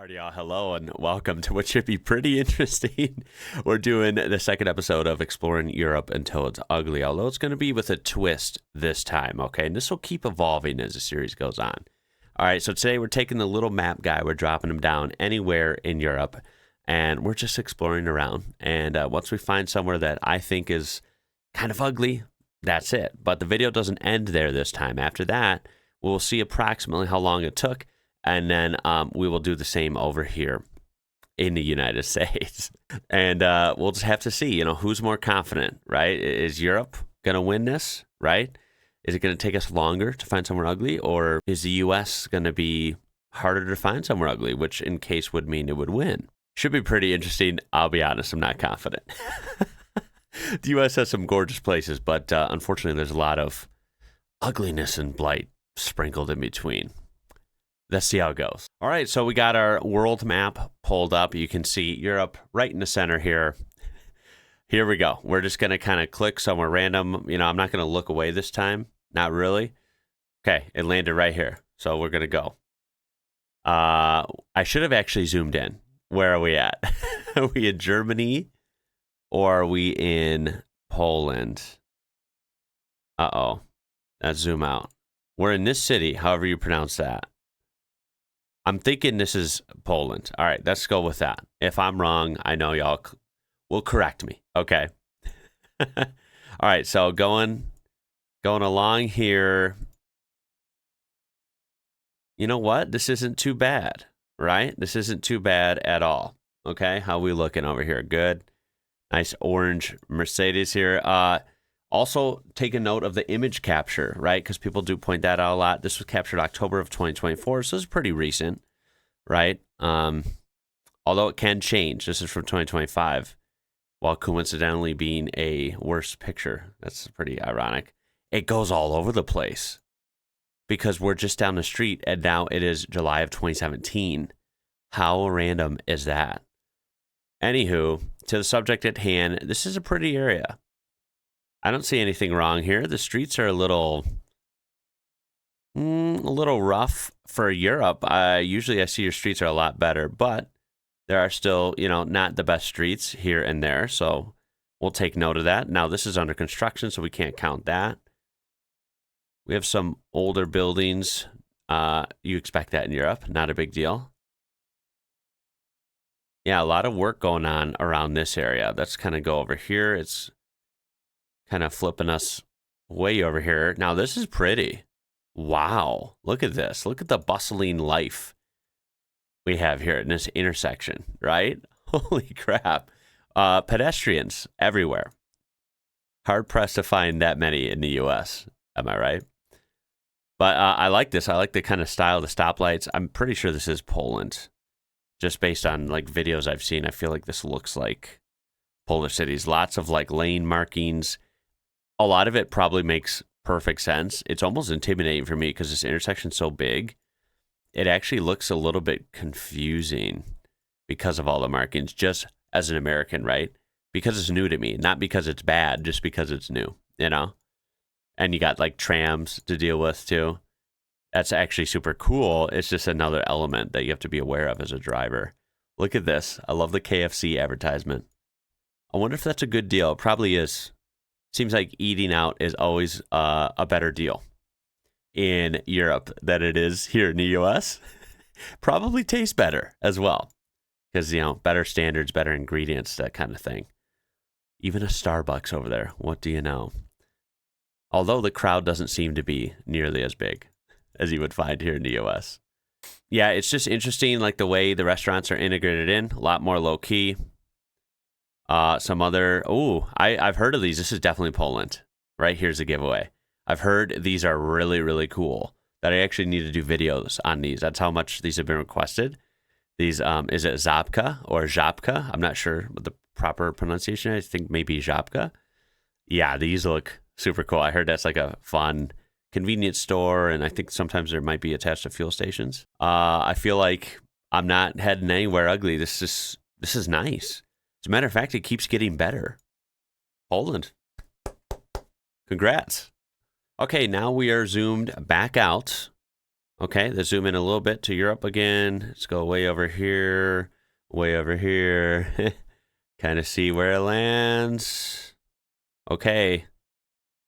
Alrighty, y'all. Hello and welcome to what should be pretty interesting. We're doing the second episode of Exploring Europe until it's ugly, although it's going to be with a twist this time, okay? And this will keep evolving as the series goes on. All right, so today we're taking the little map guy, we're dropping him down anywhere in Europe, and we're just exploring around. And once we find somewhere that I think is kind of ugly, that's it. But the video doesn't end there this time. After that, we'll see approximately how long it took. And then we will do the same over here in the United States. And we'll just have to see, who's more confident, right? Is Europe going to win this, right? Is it going to take us longer to find somewhere ugly? Or is the U.S. going to be harder to find somewhere ugly, which in case would mean it would win? Should be pretty interesting. I'll be honest, I'm not confident. The U.S. has some gorgeous places, but unfortunately there's a lot of ugliness and blight sprinkled in between. Let's see how it goes. All right, so we got our world map pulled up. You can see Europe right in the center here. Here we go. We're just going to kind of click somewhere random. I'm not going to look away this time. Not really. Okay, it landed right here. So we're going to go. I should have actually zoomed in. Where are we at? Are we in Germany or are we in Poland? Uh-oh. Let's zoom out. We're in this city, however you pronounce that. I'm thinking this is Poland. All right, let's go with that. If I'm wrong, I know y'all will correct me. Okay. All right, so going along here. You know what? This isn't too bad, right? This isn't too bad at all. Okay, how we looking over here? Good. Nice orange Mercedes here. Also, take a note of the image capture, right? Because people do point that out a lot. This was captured October of 2024, so this is pretty recent, right? Although it can change. This is from 2025, while coincidentally being a worse picture. That's pretty ironic. It goes all over the place because we're just down the street, and now it is July of 2017. How random is that? Anywho, to the subject at hand, this is a pretty area. I don't see anything wrong here. The streets are a little rough for Europe. Usually I see your streets are a lot better, but there are still, not the best streets here and there. So we'll take note of that. Now this is under construction, so we can't count that. We have some older buildings. You expect that in Europe. Not a big deal. Yeah, a lot of work going on around this area. Let's kind of go over here. It's kind of flipping us way over here. Now, this is pretty. Wow. Look at this. Look at the bustling life we have here in this intersection, right? Holy crap. Pedestrians everywhere. Hard pressed to find that many in the U.S. Am I right? But I like this. I like the kind of style of the stoplights. I'm pretty sure this is Poland. Just based on videos I've seen, I feel like this looks like Polish cities. Lots of lane markings. A lot of it probably makes perfect sense. It's almost intimidating for me because this intersection's so big. It actually looks a little bit confusing because of all the markings, just as an American, right? Because it's new to me, not because it's bad, just because it's new, And you got trams to deal with too. That's actually super cool. It's just another element that you have to be aware of as a driver. Look at this. I love the KFC advertisement. I wonder if that's a good deal. It probably is. Seems like eating out is always a better deal in Europe than it is here in the U.S. Probably tastes better as well because, better standards, better ingredients, that kind of thing. Even a Starbucks over there. What do you know? Although the crowd doesn't seem to be nearly as big as you would find here in the U.S. Yeah, it's just interesting, the way the restaurants are integrated in. A lot more low-key. Some other, I've heard of these. This is definitely Poland. Right, here's a giveaway. I've heard these are really, really cool, that I actually need to do videos on these. That's how much these have been requested. These, is it Zabka or Żabka? I'm not sure what the proper pronunciation is. I think maybe Żabka. Yeah, these look super cool. I heard that's a fun convenience store, and I think sometimes there might be attached to fuel stations. I feel like I'm not heading anywhere ugly. This is nice. As a matter of fact, it keeps getting better. Poland. Congrats. Okay, now we are zoomed back out. Okay, let's zoom in a little bit to Europe again. Let's go way over here, kind of see where it lands. Okay,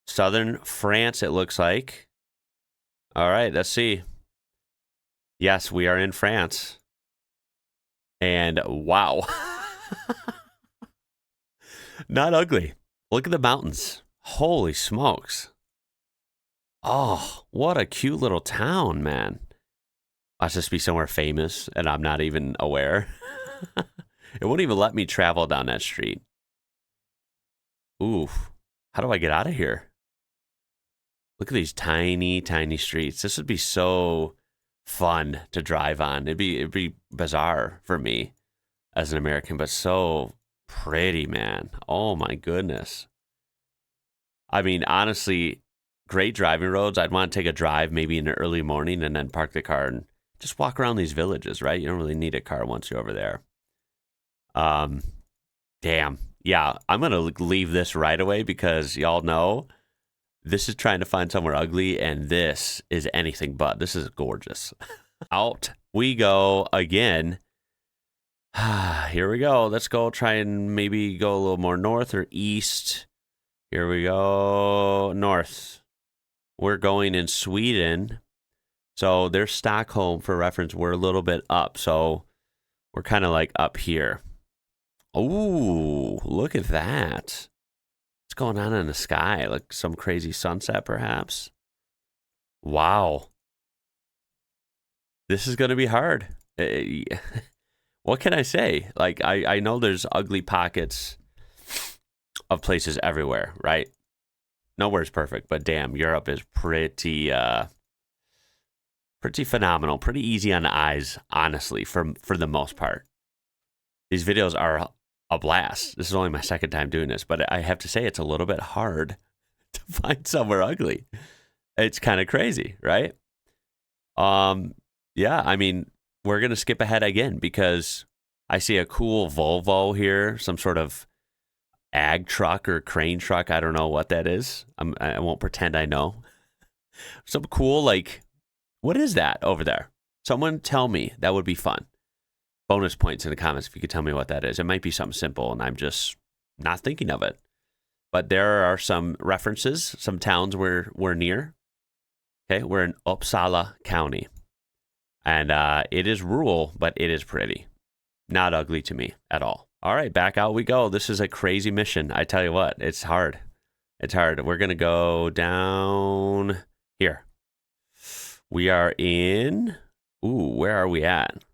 southern France, it looks like. All right, let's see. Yes, we are in France. And wow. Not ugly. Look at the mountains. Holy smokes. Oh, what a cute little town, man. Must just be somewhere famous and I'm not even aware. It won't even let me travel down that street. Oof. How do I get out of here? Look at these tiny, tiny streets. This would be so fun to drive on. It'd be bizarre for me as an American, but so pretty, man. Oh my goodness. I mean, honestly, great driving roads. I'd want to take a drive maybe in the early morning and then park the car and just walk around these villages, right? You don't really need a car once you're over there. Damn. Yeah, I'm going to leave this right away because y'all know this is trying to find somewhere ugly and this is anything but. This is gorgeous. Out we go again. Here we go. Let's go try and maybe go a little more north or east. Here we go. North. We're going in Sweden. So there's Stockholm for reference. We're a little bit up. So we're kind of like up here. Ooh, look at that. What's going on in the sky? Like some crazy sunset, perhaps? Wow. This is going to be hard. What can I say? Like, I know there's ugly pockets of places everywhere, right? Nowhere's perfect, but damn, Europe is pretty phenomenal, pretty easy on the eyes, honestly, for the most part. These videos are a blast. This is only my second time doing this, but I have to say it's a little bit hard to find somewhere ugly. It's kind of crazy, right? Yeah, I mean, we're going to skip ahead again because I see a cool Volvo here, some sort of ag truck or crane truck. I don't know what that is. I won't pretend I know. Some cool, like, what is that over there? Someone tell me. That would be fun. Bonus points in the comments if you could tell me what that is. It might be something simple and I'm just not thinking of it. But there are some references, some towns we're near. Okay, we're in Uppsala County. And it is rural, but it is pretty. Not ugly to me at all. All right, back out we go. This is a crazy mission. I tell you what, it's hard. It's hard. We're going to go down here. We are in... Ooh, where are we at?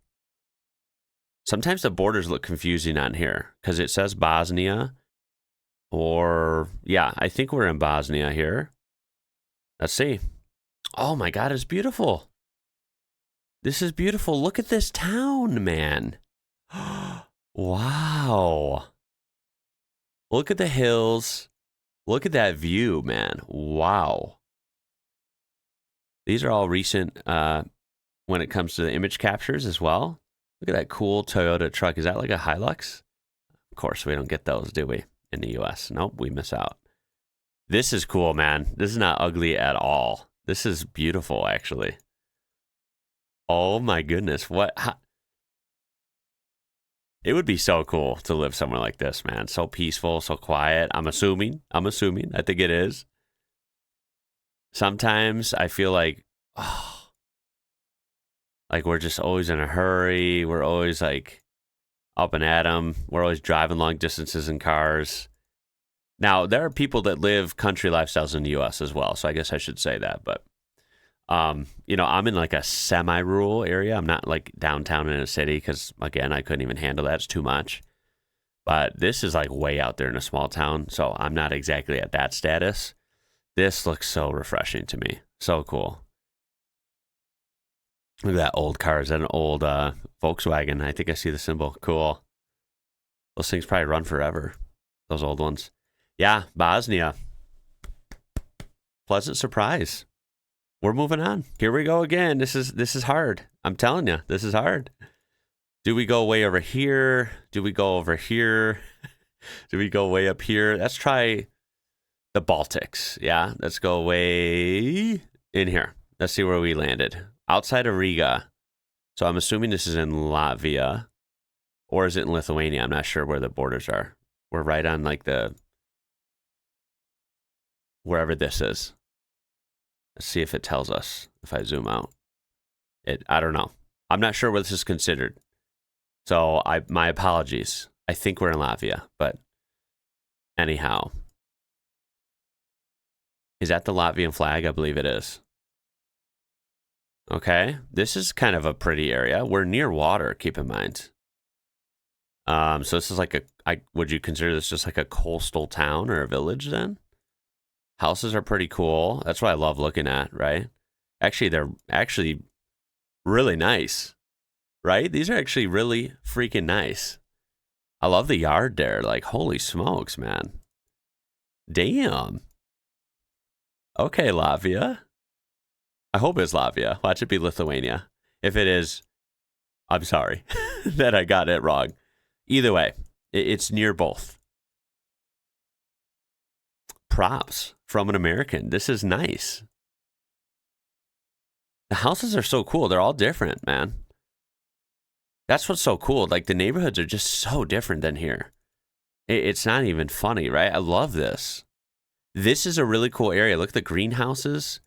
Sometimes the borders look confusing on here because it says Bosnia. Or, yeah, I think we're in Bosnia here. Let's see. Oh my God, it's beautiful. This is beautiful. Look at this town, man. Wow. Look at the hills. Look at that view, man. Wow. These are all recent when it comes to the image captures as well. Look at that cool Toyota truck. Is that like a Hilux? Of course, we don't get those, do we, in the US? Nope, we miss out. This is cool, man. This is not ugly at all. This is beautiful, actually. Oh my goodness. It would be so cool to live somewhere like this, man. So peaceful, so quiet. I'm assuming. I think it is. Sometimes I feel like, like we're just always in a hurry. We're always like up and at 'em. We're always driving long distances in cars. Now, there are people that live country lifestyles in the U.S. as well, so I guess I should say that. But, you know, I'm in like a semi-rural area. I'm not like downtown in a city because, again, I couldn't even handle that. It's too much. But this is like way out there in a small town, so I'm not exactly at that status. This looks so refreshing to me. So cool. Look at that old car. Is that an old Volkswagen? I think I see the symbol. Cool. Those things probably run forever. Those old ones. Yeah, Bosnia. Pleasant surprise. We're moving on. Here we go again. This is hard. I'm telling you, this is hard. Do we go way over here? Do we go over here? Do we go way up here? Let's try the Baltics. Yeah, let's go way in here. Let's see where we landed. outside of Riga. So I'm assuming this is in Latvia. Or is it in Lithuania? I'm not sure where the borders are. We're right on like the... wherever this is. Let's see if it tells us if I zoom out. I don't know. I'm not sure what this is considered. So my apologies. I think we're in Latvia, but anyhow. Is that the Latvian flag? I believe it is. Okay. This is kind of a pretty area. We're near water, keep in mind. So this is like would you consider this just like a coastal town or a village then? Houses are pretty cool. That's what I love looking at, right? Actually, they're actually really nice, right? These are actually really freaking nice. I love the yard there. Like, holy smokes, man. Damn. Okay, Latvia. I hope it's Latvia. Watch it be Lithuania. If it is, I'm sorry that I got it wrong. Either way, it's near both. Props from an American. This is nice. The houses are so cool. They're all different, man. That's what's so cool. Like, the neighborhoods are just so different than here. It's not even funny, right? I love this. This is a really cool area. Look at the greenhouses.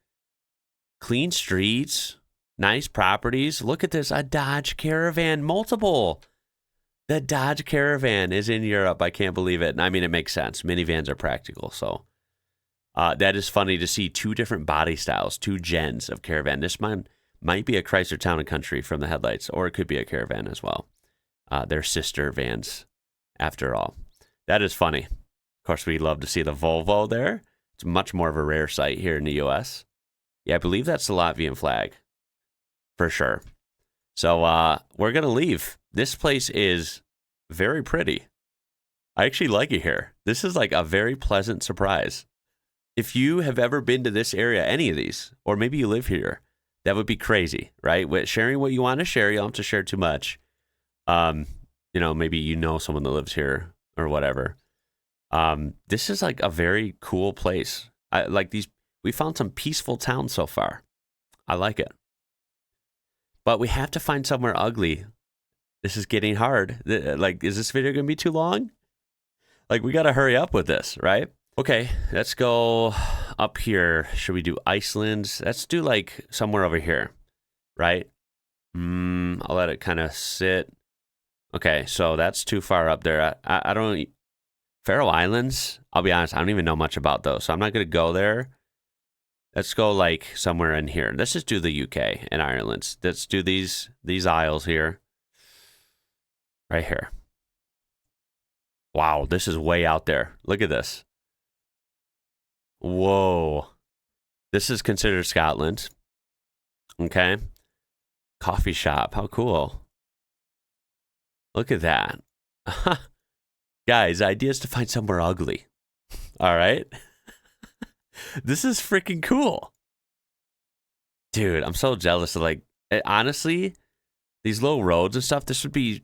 Clean streets. Nice properties. Look at this. A Dodge Caravan. Multiple. The Dodge Caravan is in Europe. I can't believe it. I mean, it makes sense. Minivans are practical, so... that is funny to see two different body styles, two gens of Caravan. This might be a Chrysler Town & Country from the headlights, or it could be a Caravan as well. They're sister vans, after all. That is funny. Of course, we love to see the Volvo there. It's much more of a rare sight here in the U.S. Yeah, I believe that's the Latvian flag, for sure. So we're going to leave. This place is very pretty. I actually like it here. This is like a very pleasant surprise. If you have ever been to this area, any of these, or maybe you live here, that would be crazy, right? With sharing what you want to share, you don't have to share too much. Maybe you know someone that lives here or whatever. This is like a very cool place. We found some peaceful towns so far. I like it. But we have to find somewhere ugly. This is getting hard. Like, is this video going to be too long? Like, we got to hurry up with this, right? Okay, let's go up here. Should we do Iceland? Let's do like somewhere over here, right? I'll let it kind of sit. Okay, so that's too far up there. I don't... Faroe Islands, I'll be honest, I don't even know much about those, so I'm not going to go there. Let's go like somewhere in here. Let's just do the UK and Ireland. Let's do these isles here. Right here. Wow, this is way out there. Look at this. Whoa. This is considered Scotland. Okay. Coffee shop. How cool. Look at that. Guys, ideas to find somewhere ugly. All right. This is freaking cool. Dude, I'm so jealous of honestly, these little roads and stuff, this would be,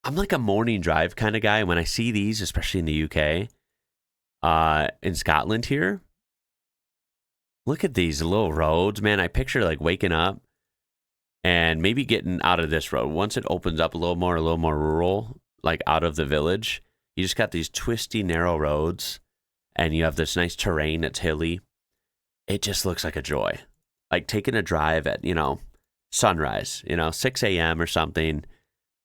I'm like a morning drive kind of guy. When I see these, especially in the UK, in Scotland here, look at these little roads, man. I picture like waking up and maybe getting out of this road. Once it opens up a little more rural, like out of the village, you just got these twisty, narrow roads and you have this nice terrain that's hilly. It just looks like a joy. Like taking a drive at, sunrise, 6 a.m. or something,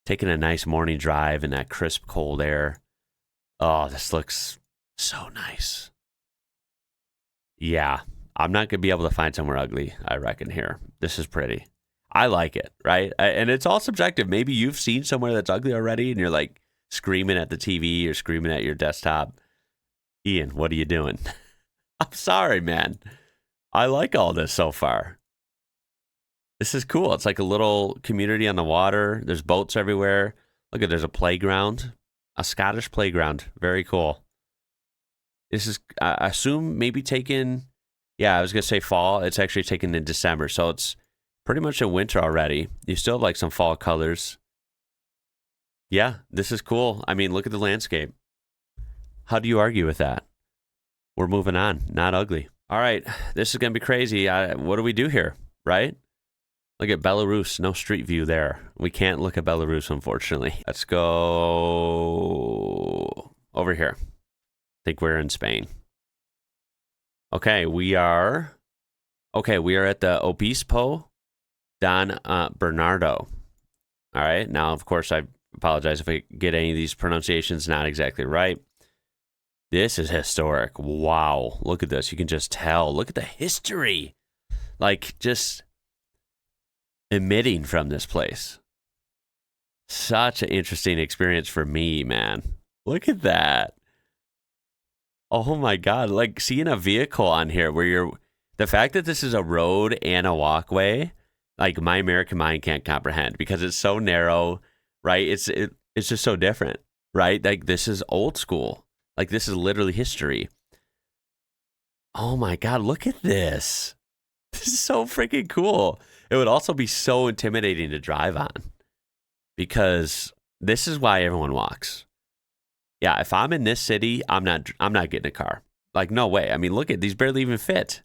taking a nice morning drive in that crisp, cold air. Oh, this looks so nice. Yeah, I'm not going to be able to find somewhere ugly, I reckon, here. This is pretty. I like it, right? And it's all subjective. Maybe you've seen somewhere that's ugly already and you're like screaming at the TV or screaming at your desktop. Ian, what are you doing? I'm sorry, man. I like all this so far. This is cool. It's like a little community on the water. There's boats everywhere. Look there's a playground, a Scottish playground. Very cool. This is, I assume, maybe taken, I was going to say fall. It's actually taken in December. So it's pretty much in winter already. You still have like some fall colors. Yeah, this is cool. I mean, look at the landscape. How do you argue with that? We're moving on. Not ugly. All right, this is going to be crazy. What do we do here, right? Look at Belarus. No street view there. We can't look at Belarus, unfortunately. Let's go over here. I think we're in Spain. Okay, we are at the Obispo Don Bernardo. All right. Now, of course, I apologize if I get any of these pronunciations not exactly right. This is historic. Wow. Look at this. You can just tell. Look at the history. Like, just emitting from this place. Such an interesting experience for me, man. Look at that. Oh my God. Like, seeing a vehicle on here where the fact that this is a road and a walkway, like, my American mind can't comprehend because it's so narrow, right? It's just so different, right? Like, this is old school. Like, this is literally history. Oh my God, look at this. This is so freaking cool. It would also be so intimidating to drive on because this is why everyone walks. Yeah, if I'm in this city, I'm not getting a car. Like, no way. I mean, look at these, barely even fit.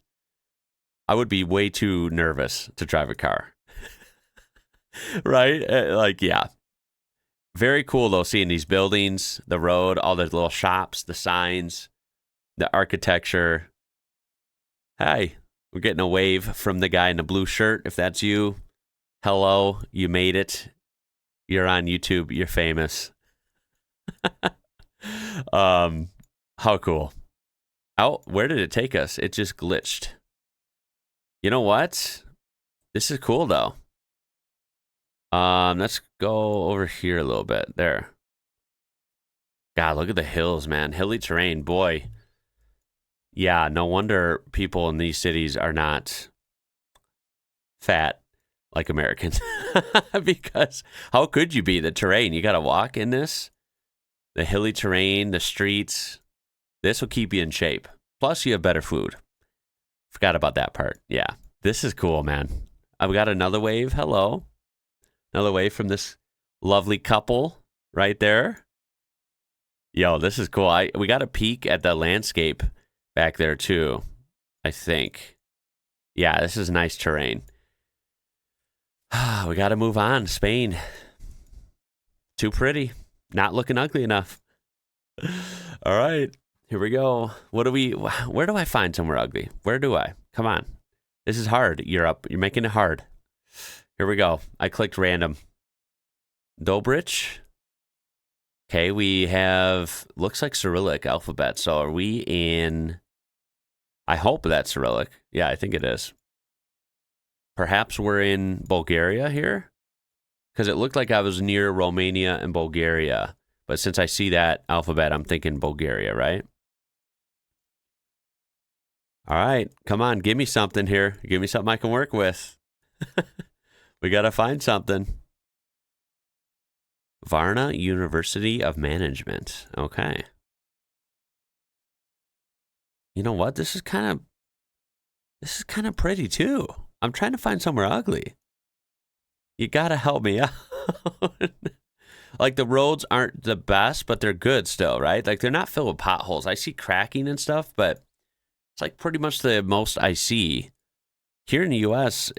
I would be way too nervous to drive a car. Right? Like, yeah. Very cool, though, seeing these buildings, the road, all the little shops, the signs, the architecture. Hey, we're getting a wave from the guy in the blue shirt. If that's you, hello, you made it. You're on YouTube. You're famous. How cool. Oh, where did it take us? It just glitched. You know what? This is cool, though. Let's go over here a little bit. There. God, look at the hills, man. Hilly terrain, boy. Yeah, no wonder people in these cities are not fat like Americans. Because how could you be? The terrain, you got to walk in this. The hilly terrain, the streets. This will keep you in shape. Plus, you have better food. Forgot about that part. Yeah, this is cool, man. I've got another wave. Hello. Another wave from this lovely couple right there. Yo, this is cool. We got a peek at the landscape back there too, I think. Yeah, this is nice terrain. We got to move on. Spain. Too pretty. Not looking ugly enough. All right, here we go. Where do I find somewhere ugly? Where do I? Come on. This is hard, Europe. You're making it hard. Here we go. I clicked random. Dobrich. Okay, we have, looks like Cyrillic alphabet. So are we in, I hope that's Cyrillic. Yeah, I think it is. Perhaps we're in Bulgaria here? Because it looked like I was near Romania and Bulgaria. But since I see that alphabet, I'm thinking Bulgaria, right? All right, come on, give me something here. Give me something I can work with. We got to find something. Varna University of Management. Okay. You know what? This is kind of pretty too. I'm trying to find somewhere ugly. You got to help me out. Like, the roads aren't the best, but they're good still, right? Like, they're not filled with potholes. I see cracking and stuff, but it's like pretty much the most I see. Here in the U.S.,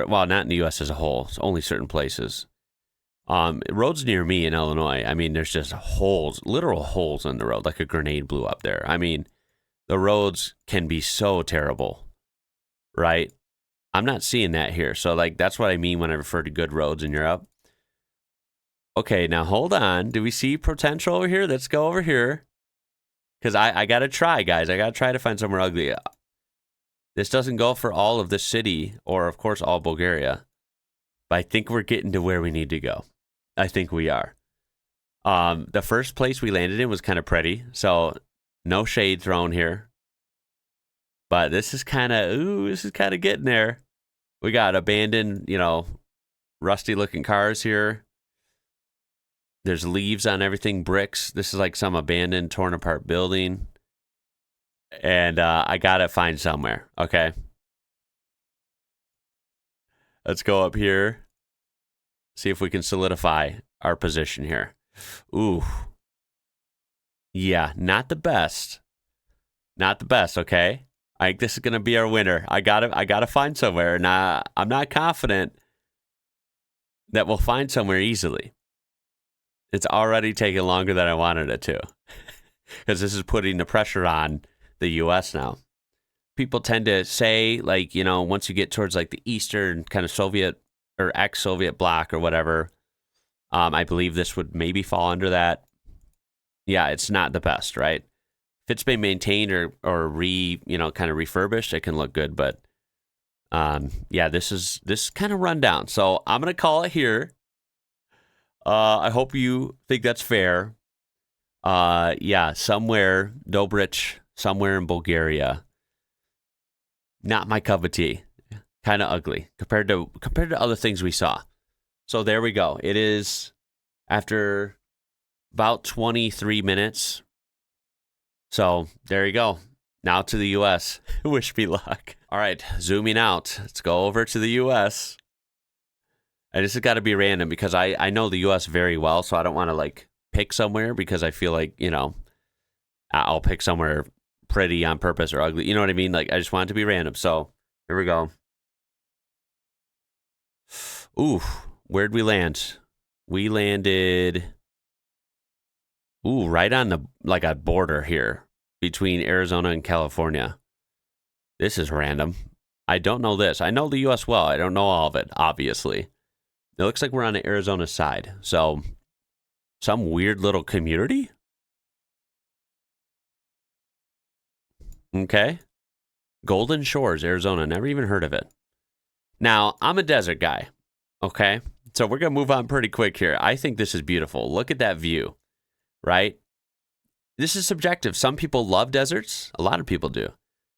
well, not in the U.S. as a whole. It's only certain places. Roads near me in Illinois, I mean, there's just holes, literal holes in the road, like a grenade blew up there. I mean, the roads can be so terrible, right? I'm not seeing that here. So, like, that's what I mean when I refer to good roads in Europe. Okay, now hold on. Do we see potential over here? Let's go over here. Because I got to try, guys. I got to try to find somewhere ugly. This doesn't go for all of the city or, of course, all Bulgaria. But I think we're getting to where we need to go. I think we are. The first place we landed in was kind of pretty. So no shade thrown here. But this is kind of getting there. We got abandoned, rusty looking cars here. There's leaves on everything, bricks. This is like some abandoned, torn apart building. And I got to find somewhere, okay? Let's go up here. See if we can solidify our position here. Ooh. Yeah, not the best. Not the best, okay? I think this is going to be our winner. I gotta find somewhere. And I'm not confident, that we'll find somewhere easily. It's already taking longer than I wanted it to, because this is putting the pressure on the U.S. now. People tend to say, like, you know, once you get towards like the Eastern kind of Soviet or ex-Soviet bloc or whatever, I believe this would maybe fall under that. Yeah, it's not the best, right? If it's been maintained or kind of refurbished, it can look good. But yeah, this kind of run down. So I'm gonna call it here. I hope you think that's fair. Yeah, somewhere Dobrich, somewhere in Bulgaria. Not my cup of tea. Kind of ugly compared to other things we saw. So there we go. It is after about 23 minutes. So there you go. Now to the U.S. Wish me luck. All right, zooming out. Let's go over to the U.S. And this has got to be random because I know the U.S. very well, so I don't want to like pick somewhere because I feel like, you know, I'll pick somewhere pretty on purpose or ugly. You know what I mean? Like, I just want it to be random. So here we go. Ooh, where'd we land? We landed, right on the, like a border here between Arizona and California. This is random. I don't know this. I know the U.S. well. I don't know all of it, obviously. It looks like we're on the Arizona side. So some weird little community? Okay. Golden Shores, Arizona. Never even heard of it. Now, I'm a desert guy. Okay. So we're going to move on pretty quick here. I think this is beautiful. Look at that view, right? This is subjective. Some people love deserts. A lot of people do.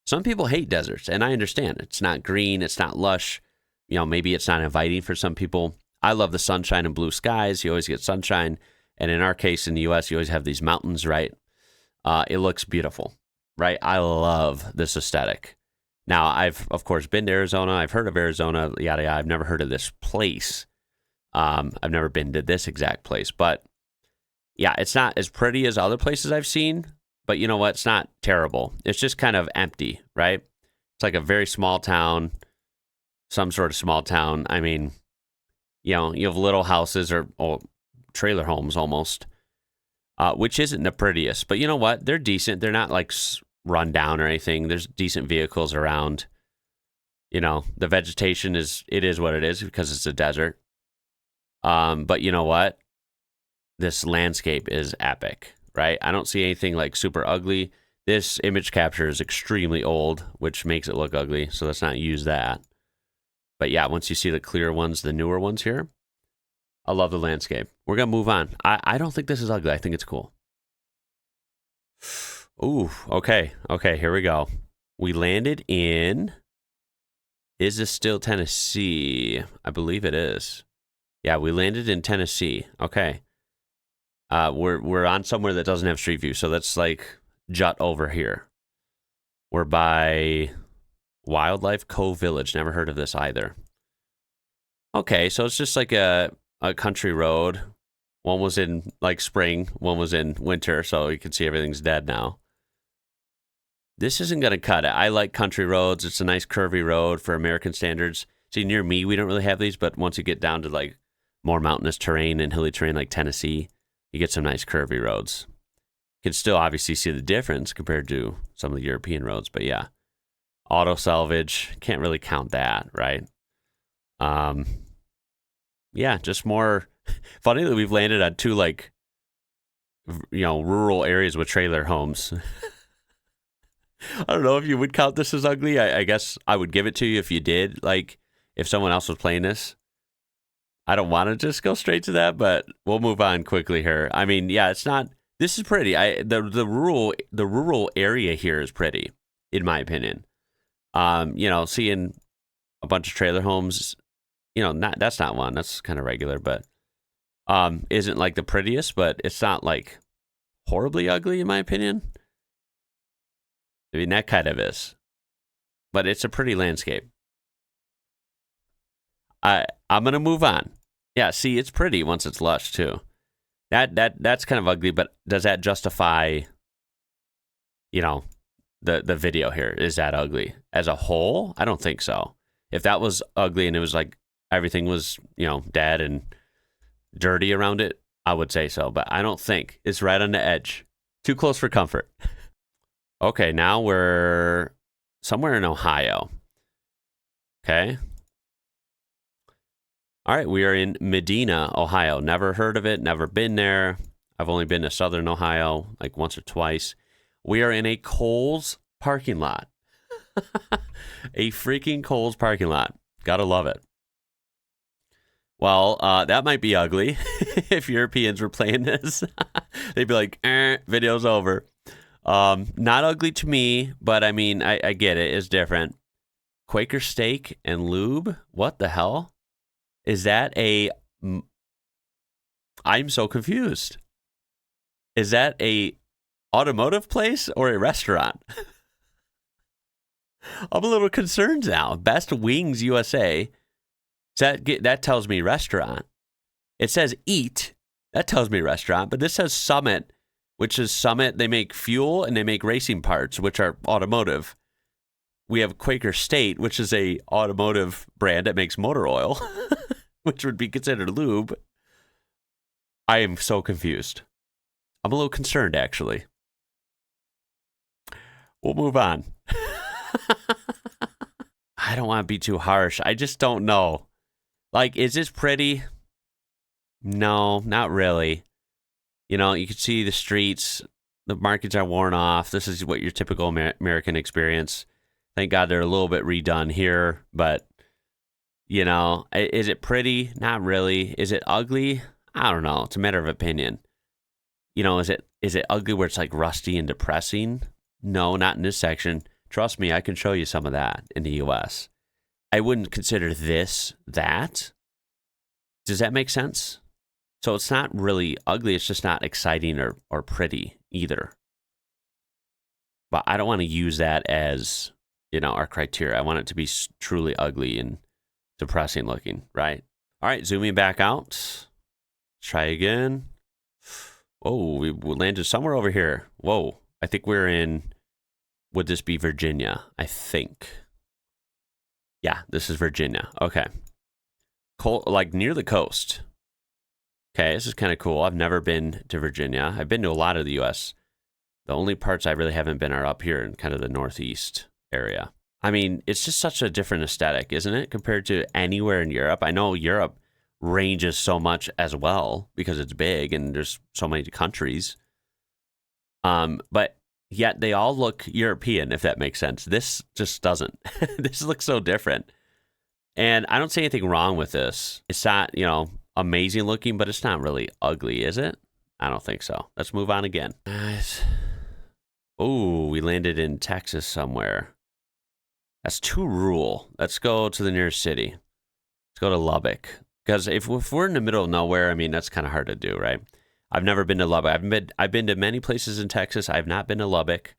Some people hate deserts, and I understand. It's not green. It's not lush. You know, maybe it's not inviting for some people. I love the sunshine and blue skies. You always get sunshine. And in our case, in the U.S., you always have these mountains, right? It looks beautiful, right? I love this aesthetic. Now, I've, of course, been to Arizona. I've heard of Arizona, yada, yada. I've never heard of this place. I've never been to this exact place. But, yeah, it's not as pretty as other places I've seen. But you know what? It's not terrible. It's just kind of empty, right? It's like a very small town, some sort of small town. I mean, you know, you have little houses or trailer homes almost, which isn't the prettiest. But you know what? They're decent. They're not like run down or anything. There's decent vehicles around. You know, the vegetation is what it is because it's a desert. But you know what? This landscape is epic, right? I don't see anything like super ugly. This image capture is extremely old, which makes it look ugly. So let's not use that. But yeah, once you see the clear ones, the newer ones here, I love the landscape. We're going to move on. I don't think this is ugly. I think it's cool. Ooh, okay. Okay, here we go. We landed in, is this still Tennessee? I believe it is. Yeah, we landed in Tennessee. Okay. We're on somewhere that doesn't have street view, so that's like jut over here. We're by Wildlife Cove Village. Never heard of this either. Okay, so it's just like a country road. One was in like spring, one was in winter, so you can see everything's dead now. This isn't going to cut it. I like country roads. It's a nice curvy road for American standards. See, near me, we don't really have these, but once you get down to like more mountainous terrain and hilly terrain like Tennessee, you get some nice curvy roads. You can still obviously see the difference compared to some of the European roads, but yeah. Auto salvage, can't really count that, right? Yeah, just more funny that we've landed on two like, you know, rural areas with trailer homes. I don't know if you would count this as ugly. I guess I would give it to you if you did. Like, if someone else was playing this. I don't want to just go straight to that, but we'll move on quickly here. I mean, yeah, it's not. This is pretty. The rural area here is pretty, in my opinion. You know, seeing a bunch of trailer homes, you know, that's not one. That's kind of regular, but isn't like the prettiest, but it's not like horribly ugly, in my opinion. I mean, that kind of is, but it's a pretty landscape. I'm gonna move on. Yeah, see, it's pretty once it's lush too. That's kind of ugly, but does that justify, you know, the video here? Is that ugly as a whole? I don't think so. If that was ugly and it was like everything was, you know, dead and dirty around it, I would say so. But I don't think. It's right on the edge. Too close for comfort. Okay, now we're somewhere in Ohio. Okay. All right, we are in Medina, Ohio. Never heard of it, never been there. I've only been to Southern Ohio like once or twice. We are in a Kohl's parking lot. A freaking Kohl's parking lot. Gotta love it. Well, that might be ugly if Europeans were playing this. They'd be like, video's over. Not ugly to me, but I mean, I get it. It's different. Quaker Steak and Lube? What the hell? Is that a... I'm so confused. Is that a automotive place or a restaurant? I'm a little concerned now. Best Wings USA. That tells me restaurant. It says eat. That tells me restaurant. But this says Summit, which is Summit. They make fuel and they make racing parts, which are automotive. We have Quaker State, which is a automotive brand that makes motor oil, which would be considered lube. I am so confused. I'm a little concerned, actually. We'll move on. I don't want to be too harsh. I just don't know. Like, is this pretty? No, not really. You know, you can see the streets. The markets are worn off. This is what your typical American experience. Thank God they're a little bit redone here. But, you know, is it pretty? Not really. Is it ugly? I don't know. It's a matter of opinion. You know, is it ugly where it's like rusty and depressing? No, not in this section. Trust me, I can show you some of that in the U.S. I wouldn't consider this that. Does that make sense? So it's not really ugly. It's just not exciting or pretty either. But I don't want to use that as, you know, our criteria. I want it to be truly ugly and depressing looking, right? All right, zooming back out. Try again. Oh, we landed somewhere over here. Whoa, I think we're in... Would this be Virginia? I think. Yeah, this is Virginia. Okay. Like near the coast. Okay, this is kind of cool. I've never been to Virginia. I've been to a lot of the U.S. The only parts I really haven't been are up here in kind of the northeast area. I mean, it's just such a different aesthetic, isn't it, compared to anywhere in Europe? I know Europe ranges so much as well because it's big and there's so many countries. But yet they all look European, if that makes sense. This just doesn't. This looks so different. And I don't see anything wrong with this. It's not, you know, amazing looking, but it's not really ugly, is it? I don't think so. Let's move on again. Oh, we landed in Texas somewhere. That's too rural. Let's go to the nearest city. Let's go to Lubbock. Because if we're in the middle of nowhere, I mean, that's kind of hard to do, right? I've never been to Lubbock. I've been to many places in Texas. I've not been to Lubbock.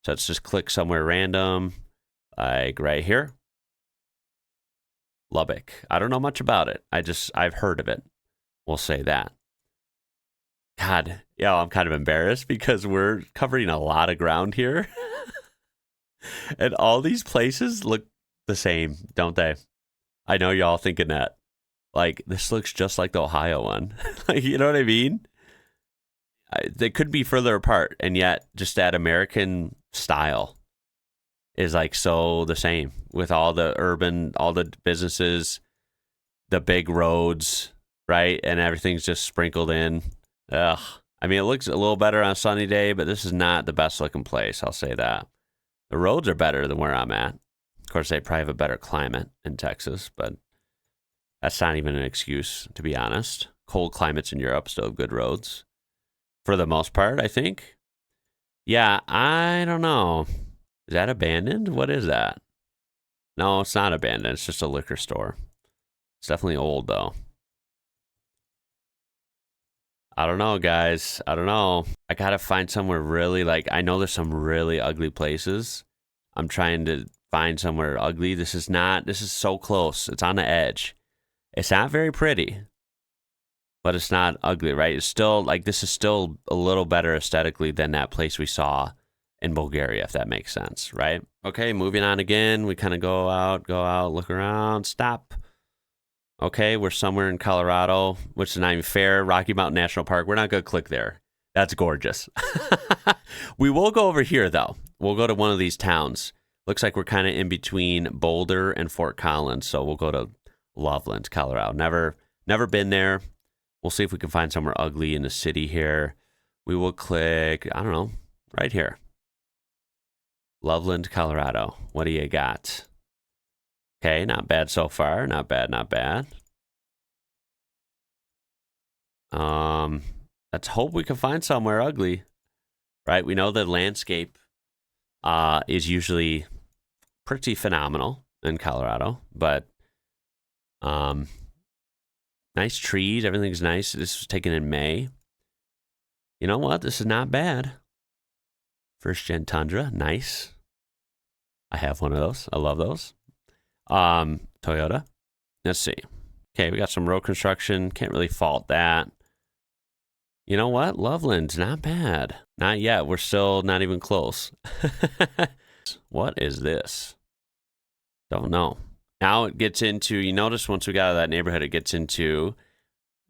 So let's just click somewhere random, like right here. Lubbock. I don't know much about it. I've heard of it. We'll say that. God, yeah, I'm kind of embarrassed because we're covering a lot of ground here. And all these places look the same, don't they? I know y'all thinking that. Like, this looks just like the Ohio one. Like, you know what I mean? They could be further apart, and yet just that American style is like so the same with all the urban, all the businesses, the big roads, right? And everything's just sprinkled in. Ugh. I mean, it looks a little better on a sunny day, but this is not the best looking place. I'll say that. The roads are better than where I'm at. Of course, they probably have a better climate in Texas, but that's not even an excuse, to be honest. Cold climates in Europe still have good roads. For the most part, I think. Yeah, I don't know. Is that abandoned? What is that? No, it's not abandoned. It's just a liquor store. It's definitely old, though. I don't know, guys. I don't know. I gotta find somewhere really, like, I know there's some really ugly places. I'm trying to find somewhere ugly. This is so close. It's on the edge. It's not very pretty, but it's not ugly, right? It's still, like, this is still a little better aesthetically than that place we saw in Bulgaria, if that makes sense, right? Okay, moving on again. We kind of go out, look around, stop. Okay, we're somewhere in Colorado, which is not even fair. Rocky Mountain National Park. We're not going to click there. That's gorgeous. We will go over here, though. We'll go to one of these towns. Looks like we're kind of in between Boulder and Fort Collins, so we'll go to Loveland, Colorado. Never been there. We'll see if we can find somewhere ugly in the city here. We will click, I don't know, right here. Loveland, Colorado. What do you got? Okay, not bad so far. Not bad, not bad. Let's hope we can find somewhere ugly. Right? We know the landscape is usually pretty phenomenal in Colorado, but nice trees, everything's nice. This was taken in May. You know what? This is not bad. First gen Tundra, nice. I have one of those. I love those. Toyota. Let's see. Okay, we got some road construction. Can't really fault that. You know what? Loveland's not bad. Not yet. We're still not even close. What is this? Don't know. Now it gets into, you notice once we got out of that neighborhood, it gets into,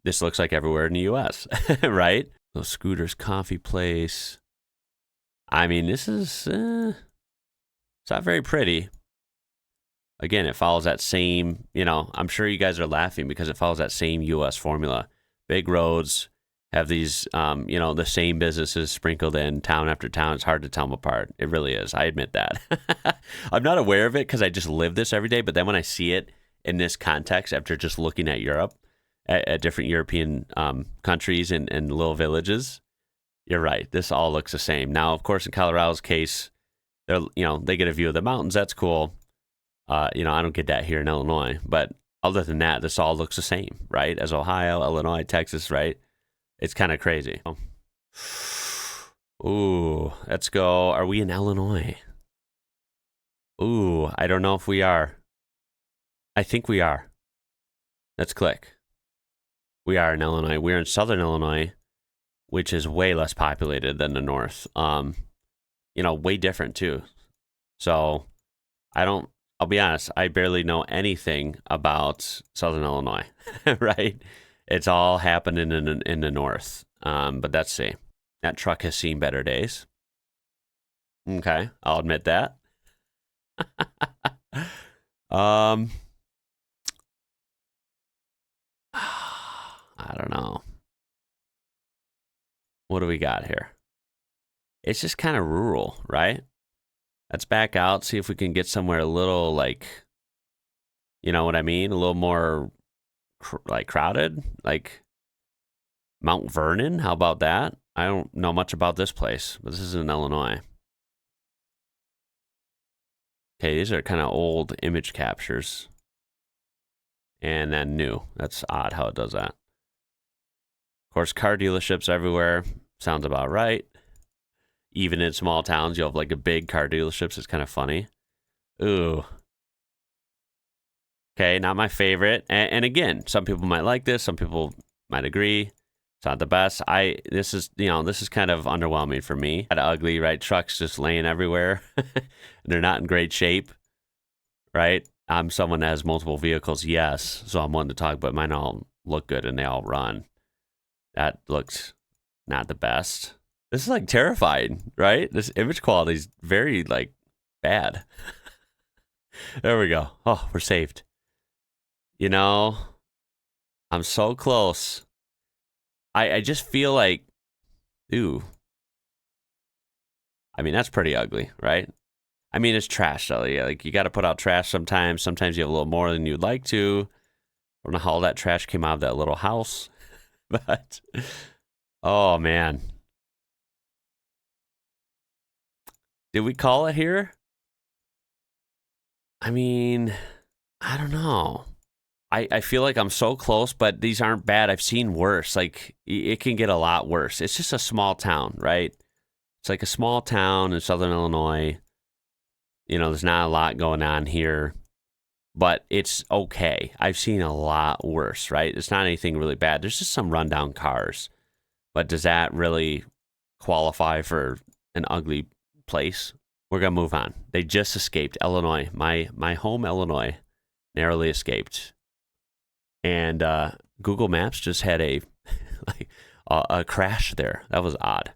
this looks like everywhere in the U.S., right? Those Scooters Coffee Place. I mean, this is, it's not very pretty. Again, it follows that same, I'm sure you guys are laughing because it follows that same U.S. formula. Big roads, have these, the same businesses sprinkled in town after town. It's hard to tell them apart. It really is. I admit that. I'm not aware of it because I just live this every day. But then when I see it in this context, after just looking at Europe, at different European countries and little villages, you're right. This all looks the same. Now, of course, in Colorado's case, they get a view of the mountains. That's cool. I don't get that here in Illinois. But other than that, this all looks the same, right? As Ohio, Illinois, Texas, right? It's kind of crazy. Ooh, let's go. Are we in Illinois? Ooh, I don't know if we are. I think we are. Let's click. We are in Illinois. We're in southern Illinois, which is way less populated than the north. Way different too. So I'll be honest, I barely know anything about southern Illinois, right? It's all happening in the north. But let's see. That truck has seen better days. Okay, I'll admit that. I don't know. What do we got here? It's just kind of rural, right? Let's back out, see if we can get somewhere a little you know what I mean? A little more crowded, like Mount Vernon. How about that? I don't know much about this place, but this is in Illinois. Okay, these are kind of old image captures. And then new. That's odd how it does that. Of course, car dealerships everywhere. Sounds about right. Even in small towns, you'll have like a big car dealerships. It's kind of funny. Ooh. Okay, not my favorite. And again, some people might like this. Some people might agree. It's not the best. This is kind of underwhelming for me. Kind of ugly, right? Trucks just laying everywhere. They're not in great shape, right? I'm someone that has multiple vehicles, yes. So I'm one to talk, but mine all look good and they all run. That looks not the best. This is like terrifying, right? This image quality is very bad. There we go. Oh, we're saved. I'm so close. I just feel like, ooh. I mean, that's pretty ugly, right? I mean, it's trash, though. Yeah, you got to put out trash sometimes. Sometimes you have a little more than you'd like to. I don't know how all that trash came out of that little house. But, oh, man. Did we call it here? I mean, I don't know. I feel like I'm so close, but these aren't bad. I've seen worse. It can get a lot worse. It's just a small town, right? It's like a small town in southern Illinois. There's not a lot going on here, but it's okay. I've seen a lot worse, right? It's not anything really bad. There's just some rundown cars. But does that really qualify for an ugly place? We're going to move on. They just escaped Illinois. My home, Illinois, narrowly escaped. and Google Maps just had a like a crash there. That was odd.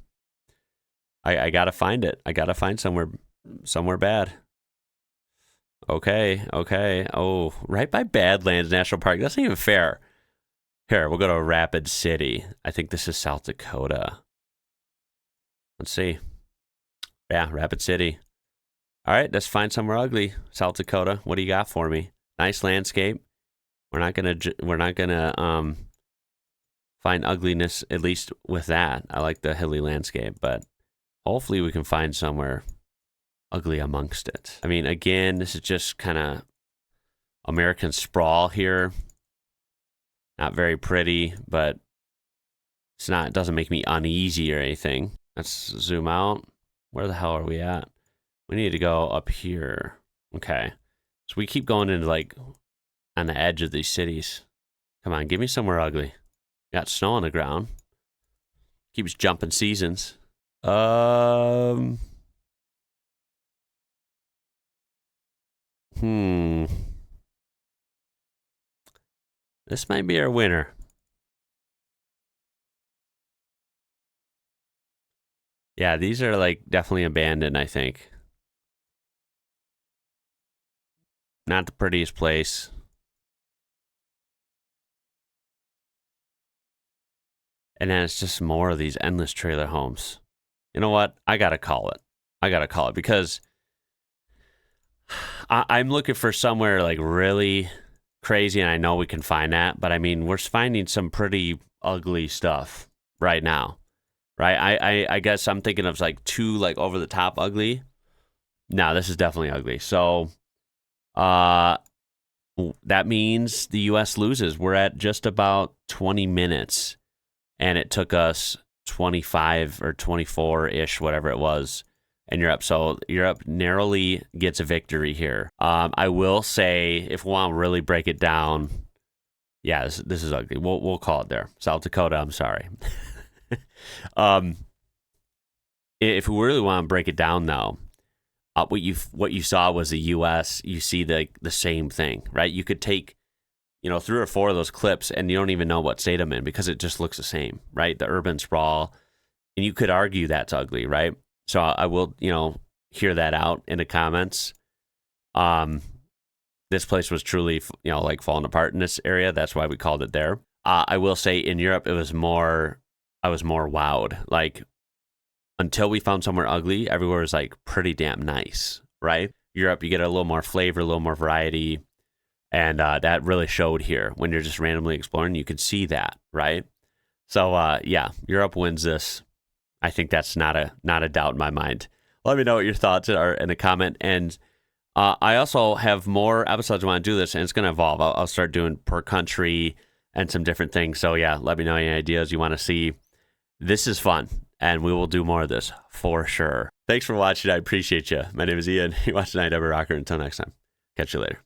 I gotta find it. I gotta find somewhere bad. Okay. Oh, right by Badlands National Park. That's not even fair. Here, we'll go to Rapid City. I think this is South Dakota. Let's see. Yeah, Rapid City. All right, let's find somewhere ugly. South Dakota. What do you got for me? Nice landscape. We're not gonna find ugliness, at least with that. I like the hilly landscape, but hopefully we can find somewhere ugly amongst it. I mean, again, this is just kind of American sprawl here. Not very pretty, but it doesn't make me uneasy or anything. Let's zoom out. Where the hell are we at? We need to go up here. Okay. So we keep going into like on the edge of these cities. Come on, give me somewhere ugly. Got snow on the ground. Keeps jumping seasons. This might be our winner. Yeah, these are like definitely abandoned, I think. Not the prettiest place. And then it's just more of these endless trailer homes. You know what? I gotta call it because I'm looking for somewhere like really crazy, and I know we can find that, but I mean, we're finding some pretty ugly stuff right now, right? I guess I'm thinking of like too like over the top ugly. No, this is definitely ugly. So, that means the U.S. loses. We're at just about 20 minutes, and it took us 25 or 24-ish, whatever it was, in Europe. So Europe narrowly gets a victory here. I will say, if we want to really break it down, yeah, this is ugly. We'll call it there. South Dakota, I'm sorry. If we really want to break it down, though, what you saw was the U.S. You see the same thing, right? You could take 3 or 4 of those clips, and you don't even know what state I'm in because it just looks the same, right? The urban sprawl, and you could argue that's ugly, right? So I will, hear that out in the comments. This place was truly, like falling apart in this area. That's why we called it there. I will say in Europe, I was more wowed. Like, until we found somewhere ugly, everywhere was like pretty damn nice, right? Europe, you get a little more flavor, a little more variety. And that really showed here. When you're just randomly exploring, you can see that, right? So, yeah, Europe wins this. I think that's not a doubt in my mind. Let me know what your thoughts are in a comment. And I also have more episodes I want to do this, and it's going to evolve. I'll start doing per country and some different things. So, yeah, let me know any ideas you want to see. This is fun, and we will do more of this for sure. Thanks for watching. I appreciate you. My name is Ian. You're watching IWrocker. Until next time, catch you later.